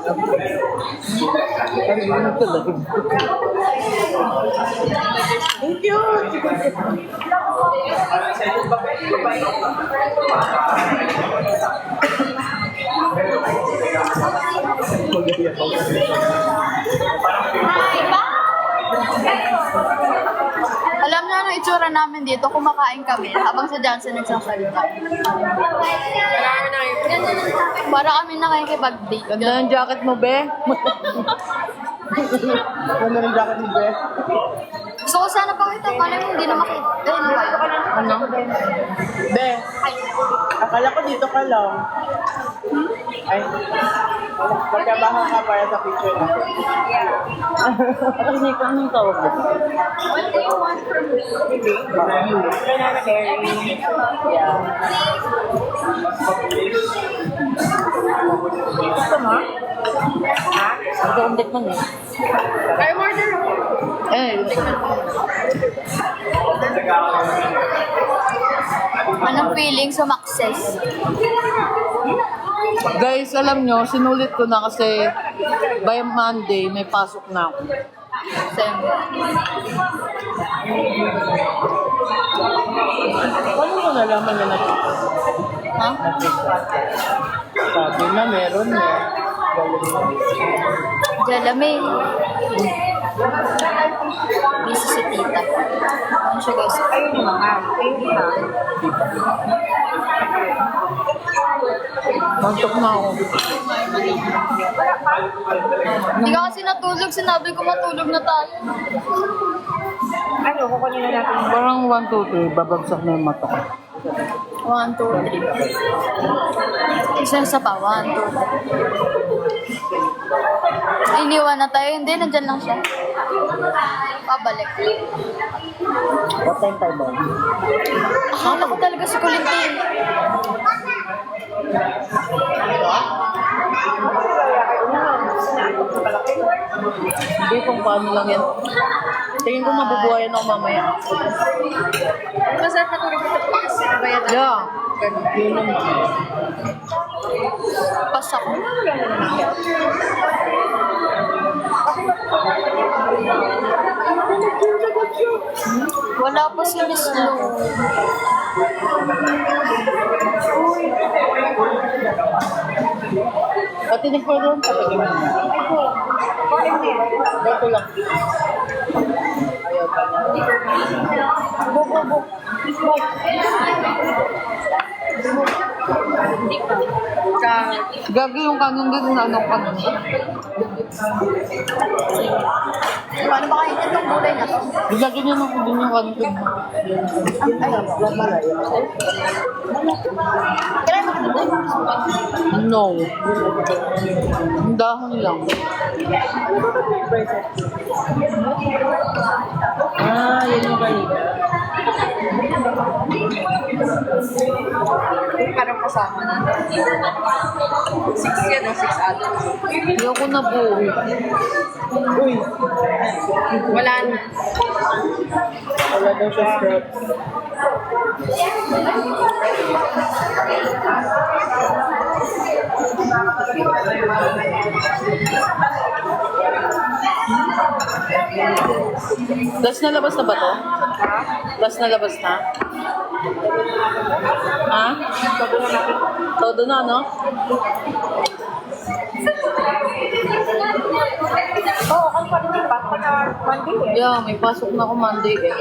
Thank you! Alam niyo ano itsura namin dito, kumakain kami habang sa Johnson nagsasalita. Para kami nakikipag-date. Ganda ng jacket mo, be. Ganda ng jacket mo, be. Gusto ko sana pakita, kala mo hindi na makita. Ano? Be, akala ko dito ka lang. Ay, magkabahan ka para sa picture na. Ano ko anong tawag mo? What do you want from me? Banana berry. Yeah. Gusto mo? Ha? Gusto kong tikman eh. I order ako. Anong feeling sumakses? Guys, alam nyo, sinulit ko na kasi by Monday may pasok na ako. Same. Paano mo nalaman na nakita? Ha? Sabi na meron eh. Jalame. Busy si tita. Ano siya guys? Ayun yung mga. Mantok na ako. Hindi ka kasi natulog. Sinabi ko matulog na tayo. Ano, kukunin na natin. Parang 1, 2, 3, babagsak na yung mata ko. 1, 2, 3. Isa pa. 1, 2, 3. Iniwan na tayo. Hindi, nandyan lang siya. Pabalik. What time tayo ba? Akala ko talaga si Kulinti. Hindi kung paano lang yan. Tingin ko mabubuhayan ako mamaya. Masarap na tulog ito po kasi nabayad ako. Yeah. Yun naman. Pas ako. Wala pa si Miss Lou. Patinig ko doon. Patinig mo. Dito lang. Ayaw pa niya. Go. Gagi yung kanon din na anong kanon. Ano ba kayo itong gulay na to? Gagi niya nung din yung kanon. Try mo ito. No. Ang dahon lang. Yun yung kanina. Parang kasama na. 6 yan o 6 adults. Ayoko na po. Uy. Wala na. Wala daw siya strap. Last na labas na ba to? Last na labas na? Ha? Todo na, no? Oo, kung pa rin yung pasok na Monday eh. Yeah, may pasok na ako Monday eh.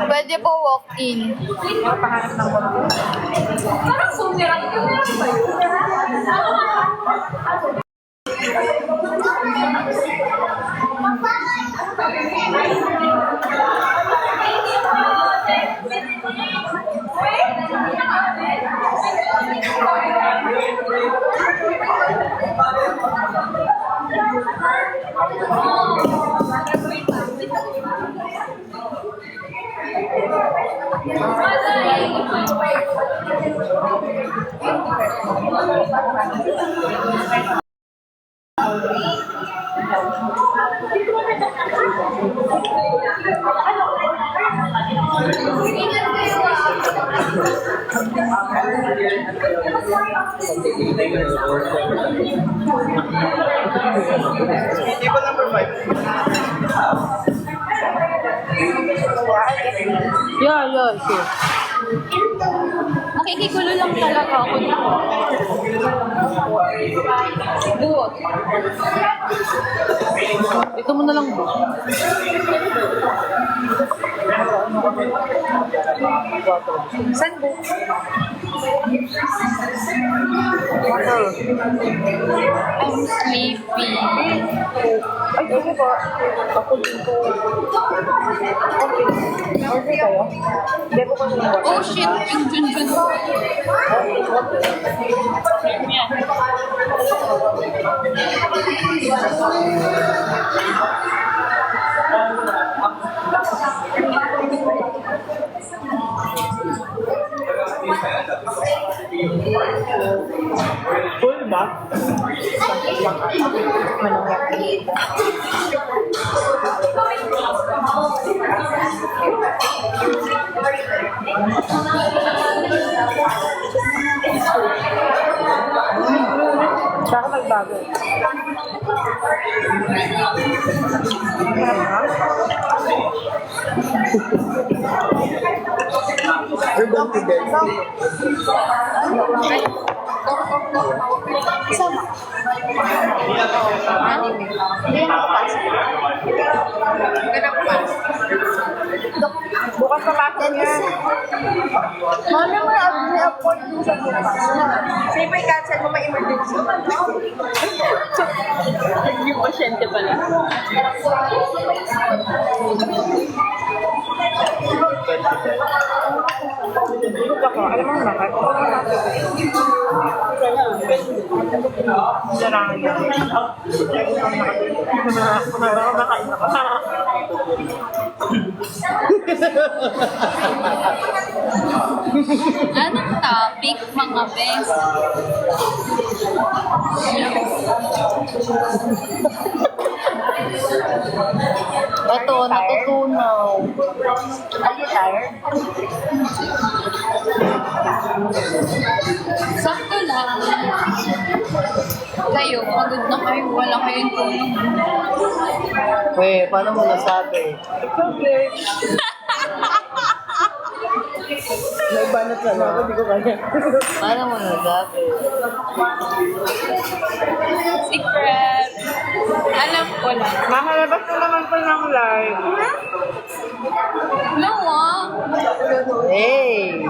Pwede po walk-in. Pahanap ng konti. Parang sumirang ka meron ba yun? Table number 5. Yeah, sure. Makikigulo lang talaga ako dito. Buot. Ito mo na lang ba? Saan bu? I'm sleepy. Ay, sige po. Ako dito. Okay kayo? Hindi po kami ng Oh shit, yung Junjun. Full ba? Saka magbago. We're going to bed. Sama. Hindi ako pasok. Bukas papasok yan. Mami, may appoint din sa bukas. Sige pa i-cancel mo, may emergency. Yung pasyente pala. Alam mo bakit? Larangan yan. Kumakain ako. Anong topic, mga bes? Ito, natutunaw. Are you tired? Sakto lang. Kayo, pagod na kayo. Wala kayong tulong. Weh, paano mo nasabi? It's okay. May banat na ako, hindi ko kaya. Paano mo nasabi? Secret. Alam ko lang. Makalabas na naman pa ng live. No, ah. Hey!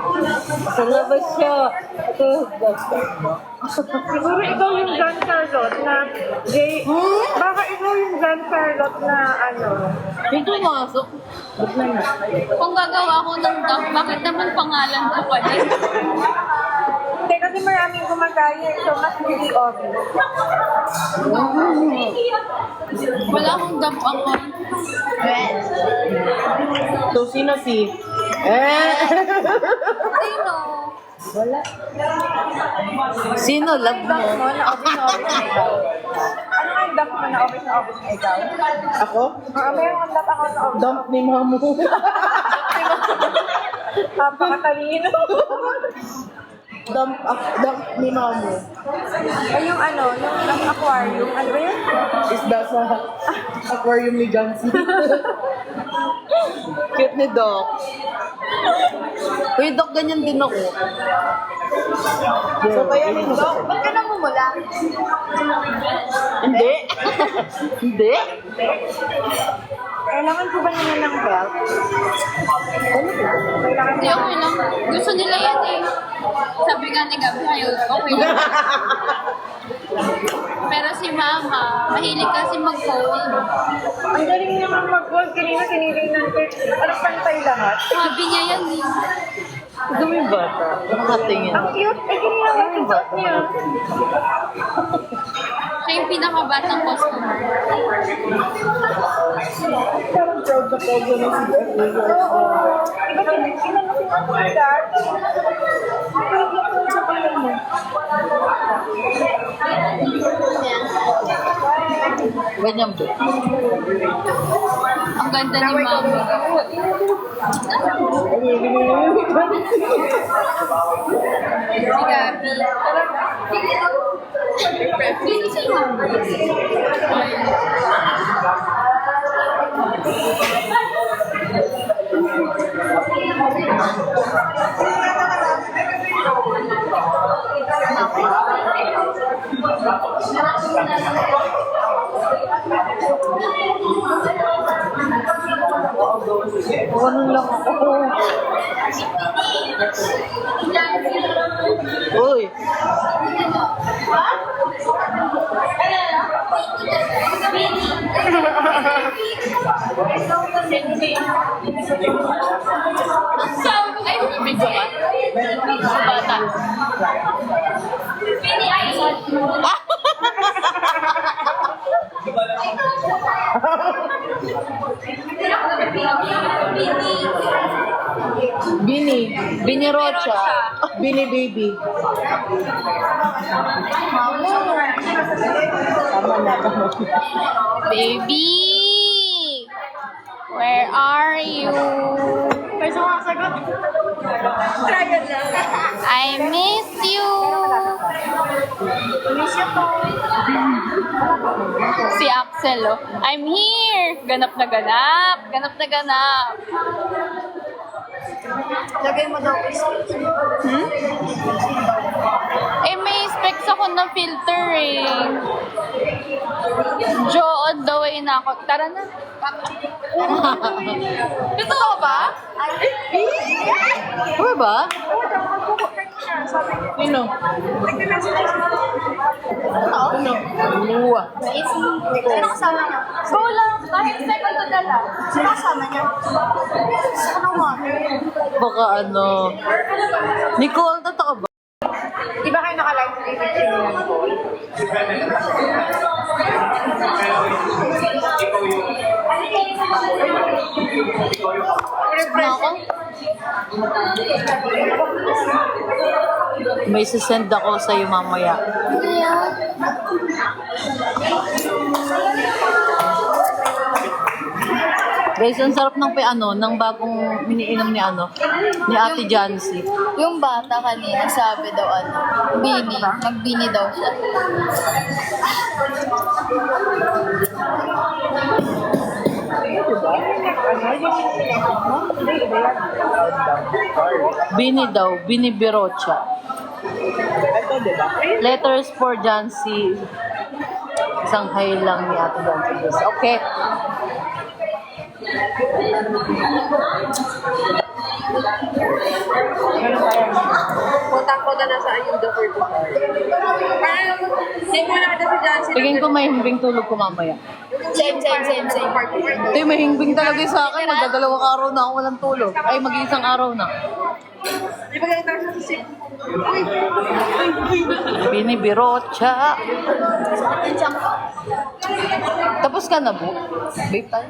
Sa labas siya. Siguro ikaw yung John Charlotte na gay. Baka ikaw yung John Charlotte na ano. Yung pumasok. Ba't na na? Kung gagawa ko ng duck, bakit naman pangalan ko pa din? Hindi kasi maraming gumagaya. So, mas really obvious. Wala akong duck account. So, sino si? Eh! Sino? Wala. Sino love mo? Duck mo na office na office na ikaw. Ano nga yung duck mo na office na ikaw? Ako? Mayroon kang duck ako na office. Dump ni Mamu. Napakatalino. Dump ni Mamu. Ay, yung ano, yung aquarium. Ano ba yun? Isda sa aquarium ni Johnson. Cute ni Doc. Uy, Doc, ganyan din ako. So, kaya rin Doc. Ba't ka namumula? Hindi. Hindi. Kailangan ko ba naman ng belt? Kailangan Hindi, okay lang. Gusto nila yan eh. Sabi nga ni Gabi, ayaw, okay lang. Pero si Mama, mahilig kasi mag-phone. Ang galing naman mag-gold. Kanina sinigay natin. Ano pantay lahat? Sabi niya yan eh. Dumi yung bata. Nakatingin. Ang cute. Eh, ginawa yung bata niya. Siya yung pinakabatang customer. Parang proud na proud na si Beth. Oo. Iba pinangasin ang agad. Proud na proud sa kanya mo. Ganyan ba? Ang ganda ni Mami. Si Gabi. Pili si Mami. Ganun lang ako. Uy! Ay, video ka? Sa bata. Bini Rocha. Bini Baby. Baby! Where are you? May sumasagot. Trial lang. I miss you! Miss you po. Si Axel, oh. I'm here! Ganap na ganap! Ganap na ganap! Lagay mo daw space. Eh, may specs ako na filter eh. Joe on the way na ako. Tara na. Totoo ba? Ano ba? Sino? Ano? Uwa. Sino kasama niya? Go lang. Kahit second to dala. Sino kasama niya? Sino mo? Baka ano. Nicole, totoo ba? Di ba kayo naka-live stream ng call? Na ako? May sisend ako sa'yo mamaya. Guys, ang sarap ng ng bagong iniinom ni Ate Jancy. Yung bata kanina sabi daw Bini. Nagbini daw siya. Bini daw, Bini Birocha. Letters for Jancy. Isang hi lang ni Ate Jancy. Okay. Kotak-kota na sa ayun the for parang, same mo na kita si Jancy. Tingin ko may himbing tulog ko mamaya. Same. Ito yung may himbing talaga sa akin. Magdadalawang araw na ako walang tulog. Ay, mag-iisang araw na. Di ba ganito siya sa sim? Bini Birocha. Tapos ka na, Bu? Babe tayo?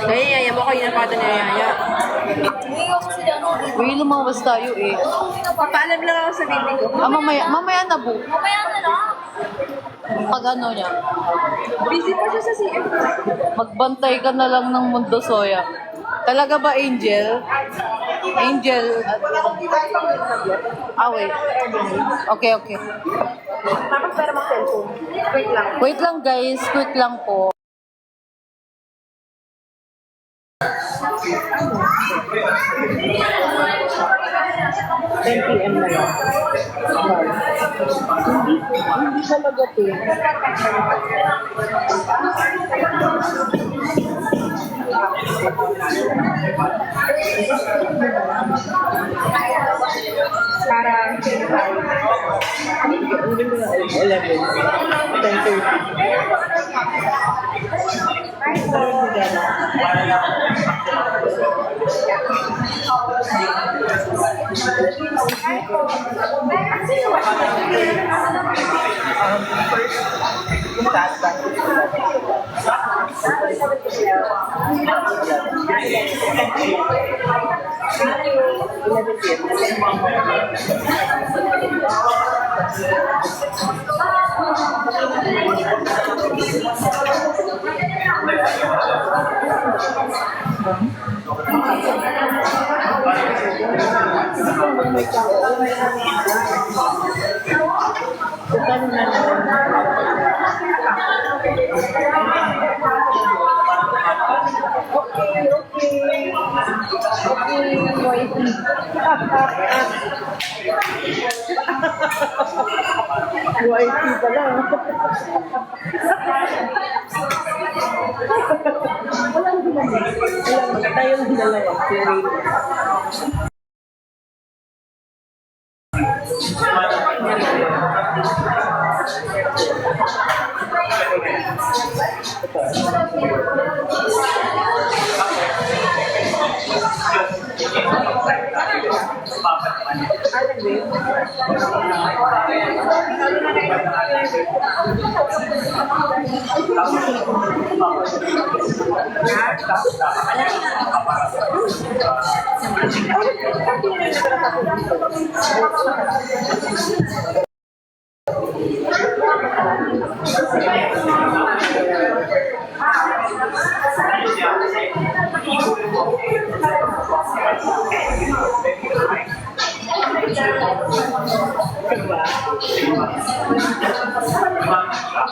Ay, yaya mo kayo na pata niya, yaya. Uy, lumabas tayo eh. Papaalam lang ako sa baby ko. Mamaya na, Bu. Mamaya na lang. Pag ano niya, Busy pa siya sa CM. magbantay ka na lang ng mundo, Soya. Talaga ba, Angel? Angel. Wait. Okay. Tapos pero mga cellphone. Wait lang. Wait lang, guys. Quick lang po. PM na lang. Hindi talaga to. Para 11. 10:30. Yung tata. YT pala. Tayong dalawa.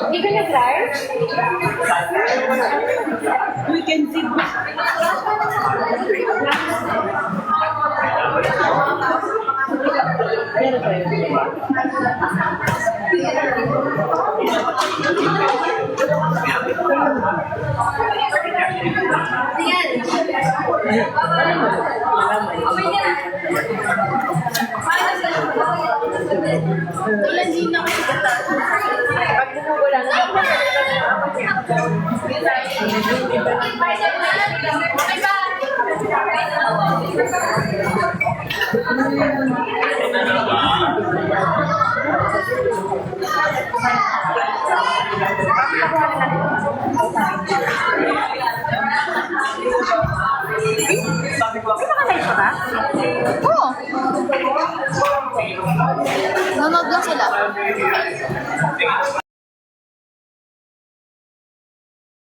Hindi ka nag-drive? We can see. Meron tayo. Oo. Nanonood lang sila.